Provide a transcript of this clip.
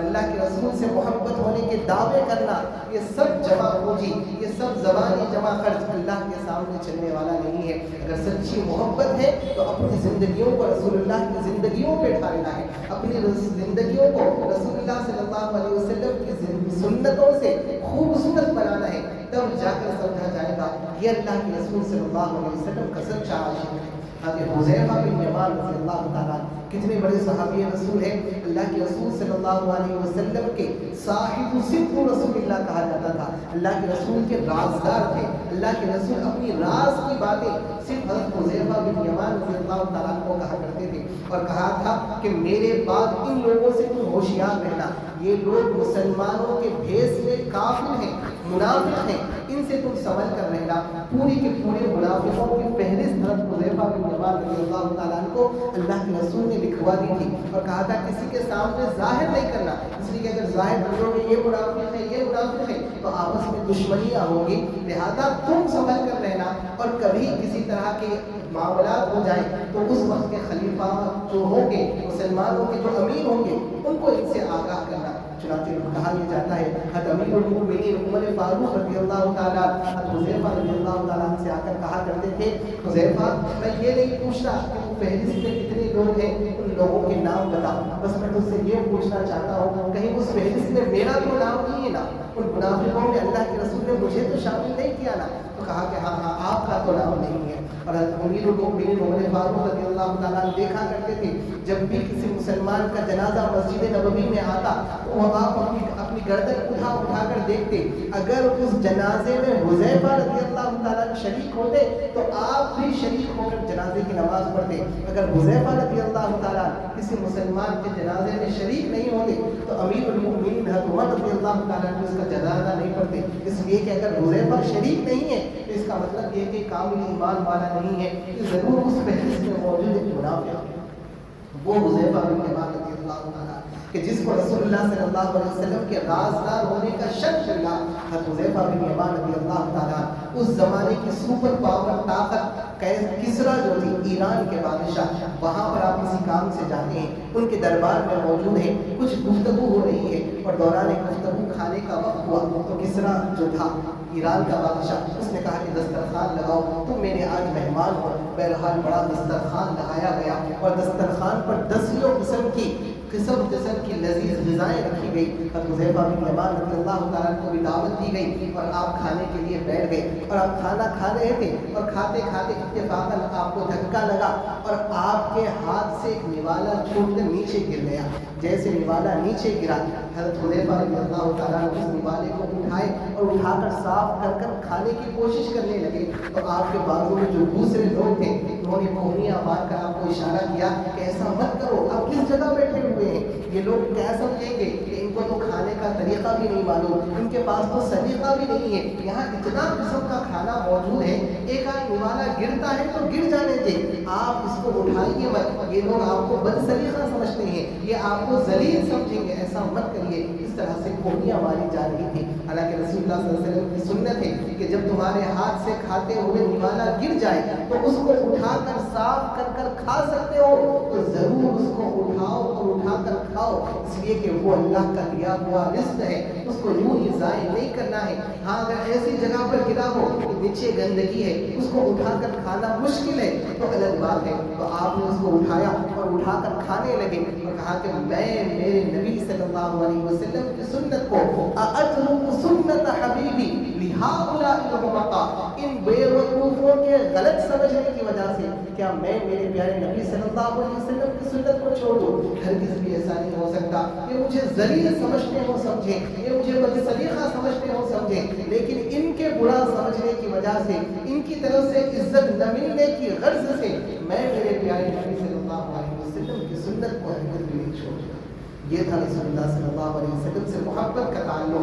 اللہ کے رسول سے محبت ہونے کے دعوے کرنا، یہ سب جمع پوجی، یہ سب زبانی جمع خرچ اللہ کے سامنے چلنے والا نہیں ہے۔ اگر سچی محبت ہے تو اپنی زندگیوں کو رسول اللہ کی زندگیوں پہ ڈھالنا ہے، اپنی زندگیوں کو رسول اللہ صلی اللہ علیہ وسلم کی سنتوں سے خوبصورت بنانا ہے، تب جا کر سمجھا جائے گا یہ اللہ کے رسول صلی اللہ علیہ وسلم کا سچا عاشق ہے۔ حضرت حذیفہ بن یمان رضی اللہ تعالیٰ کتنے بڑے صحابی رسول ہیں، اللہ کے رسول صلی اللہ علیہ وسلم کے صاحب صدق رسول اللہ کہا جاتا تھا، اللہ کے رسول کے رازدار تھے، اللہ کے رسول اپنی راز کی باتیں صرف حضرت حذیفہ بن یمان رضی اللہ تعالیٰ کو کہا کرتے تھے، اور کہا تھا کہ میرے بعد ان لوگوں سے تم ہوشیار رہنا، یہ لوگ مسلمانوں کے بھیس میں کافر ہیں، منافق ہیں، ان سے تم سنبھل کر رہنا۔ پوری کے پورے منافقوں کی فہرست حضرت حذیفہ بن یمان رضی اللہ تعالیٰ عنہ کو اللہ کے رسول نے لکھوا دی تھی، اور کہا تھا کسی کے سامنے ظاہر نہیں کرنا، اس لیے کہ اگر ظاہر کرو گے یہ منافق ہے یہ منافق ہے تو آپس میں دشمنیاں ہوں گی، لہذا تم سنبھل کر رہنا، اور کبھی کسی طرح کے معاملات ہو جائیں تو اس وقت کے خلیفہ جو ہوں گے، مسلمانوں کے جو امیر ہوں گے، ان کو ان سے آگاہ کرنا۔ چنانچہ کہا یہ جاتا ہے حضرت امیر المؤمنین عمر فاروق رضی اللہ تعالیٰ حضرت حذیفہ رضی اللہ تعالیٰ سے آ کر کہا کرتے تھے، حذیفہ میں یہ نہیں پوچھتا کہ وہ فہرست میں کتنے لوگ ہیں، ان لوگوں کے نام بتا، بس میں تجھ سے یہ پوچھنا چاہتا ہوں کہیں اس فہرست میں میرا تو نام نہیں ہے نا، ان منافقوں میں اللہ کے رسول نے مجھے تو شامل نہیں کیا نا؟ تو کہا کہ ہاں ہاں آپ کا تو نام نہیں ہے۔ اور حضرت امیر المؤمنین عمر فاروق رضی اللہ تعالیٰ دیکھا کرتے تھے جب بھی کسی مسلمان کا جنازہ مسجد نبوی میں آتا تو وہ آپ اپنی گردن اٹھا کر دیکھتے، اگر اس جنازے میں حذیفہ رضی اللہ تعالیٰ شریک ہوتے تو آپ بھی شریک ہو کر جنازے کی نماز پڑھتے، اگر حذیفہ رضی اللہ تعالیٰ کسی مسلمان کے جنازے میں شریک نہیں ہوتے تو امیر المؤمنین حضرت عمر رضی اللہ تعالیٰ اس کا جنازہ نہیں پڑھتے، اس لیے کہ اگر حذیفہ شریک نہیں ہے تو اس کا مطلب یہ کہ کامل ایمان والا نہیں ہے، کہ ضرور اس فہرست میں موجود ایک منافق ہے، وہ حذیفہ بن یمان رضی اللہ تعالیٰ کہ جس کو رسول اللہ صلی اللہ علیہ وسلم کے رازدار ہونے کا شرف ملا۔ حضرت حذیفہ بن یمان رضی اللہ تعالیٰ اس زمانے کی سپر پاور طاقت کسرا جو تھی ایران کے بادشاہ، وہاں پر آپ کسی کام سے جاتے ہیں، ان کے دربار میں موجود ہیں، کچھ گفتگو ہو رہی ہے اور دوران گفتگو کھانے کا وقت ہوا تو کسرا جو تھا ایران کا بادشاہ، اس نے کہا کہ دسترخوان لگاؤ، تم میرے آج مہمان ہو۔ بہرحال بڑا دسترخوان لگایا گیا اور دسترخوان پر 10 قسم کی لذیذ غذائیں رکھی گئی۔ حضرت حذیفہ بن یمان رضی اللہ تعالیٰ کو بھی دعوت دی گئی اور آپ کھانے کے لیے بیٹھ گئے، اور آپ کھانا کھا رہے تھے اور کھاتے کھاتے اتفاقاً آپ کو دھکا لگا اور آپ کے ہاتھ سے ایک نوالا چھوٹ کر نیچے گر گیا۔ جیسے نوالا نیچے گرا، حضرت حذیفہ رضی اللہ تعالیٰ اس نوالے کو اٹھائے اور اٹھا کر صاف کر کھانے کی کوشش کرنے لگے، تو آپ کے بازو میں جو دوسرے لوگ تھے انہوں نے کوہنیاں مار کر آپ کو اشارہ کیا کہ ایسا مت کرو، آپ کس جگہ بیٹھے ہوئے ہیں، یہ لوگ کیا سمجھیں گے کہ ان کو تو کھانے کا طریقہ بھی نہیں معلوم، ان کے پاس تو سلیقہ بھی نہیں ہے، یہاں اتنا قسم کا کھانا موجود ہے، ایک آدھ نوالا گرتا ہے تو گر جانے دیں، آپ اس کو اٹھائیے مت، یہ لوگ آپ کو بد سلیقہ سمجھتے ہیں، یہ آپ کو ذلیل سمجھیں گے، ایسا مت کریے۔ اس طرح سے کوہنیاں ماری جا رہی تھی، حالانکہ رسول اللہ صلی اللہ علیہ وسلم کی سنت ہے کہ جب تمہارے ہاتھ سے کھاتے ہوئے نوالا گر جائے تو اس کو اٹھا کر صاف کر کھا سکتے ہو تو ضرور اس کو اٹھاؤ اور اٹھا کر کھاؤ، اس لیے کہ وہ اللہ کا دیا ہوا رزق ہے، اس کو یوں ہی ضائع نہیں کرنا ہے۔ ہاں اگر ایسی جگہ پر گرا ہو کہ نیچے گندگی ہے، اس کو اٹھا کر کھانا مشکل ہے تو الگ بات ہے، تو آپ نے اس کو اٹھایا اور اٹھا کر کھانے لگے اور کہا کہ میں میرے نبی صلی اللہ علیہ وسلم کی سنت کو اَأَتْرُكُ سُنَّةَ حَبِيبِي لِهَٰؤُلَاءِ الْحُمَقَاءِ، ان بے وقوفوں کے غلط سمجھنے کی وجہ سے کیا میں میرے پیارے نبی صلی اللہ علیہ وسلم کی سنت کو چھوڑ دوں؟ ہرگز بھی ایسا نہیں ہو سکتا، یہ مجھے ذلیل سمجھتے ہو سمجھیں، یہ مجھے بد سلیقہ سمجھتے ہو سمجھیں، لیکن ان کے برا سمجھنے کی وجہ سے، ان کی طرف سے عزت نہ ملنے کی غرض سے میں میرے پیارے نبی صلی اللہ علیہ وسلم کی سنت کو ہرگز بھی نہیں چھوڑوں۔ یہ تھا رسول اللہ صلی اللہ علیہ وسلم سے محبت کا تعلق۔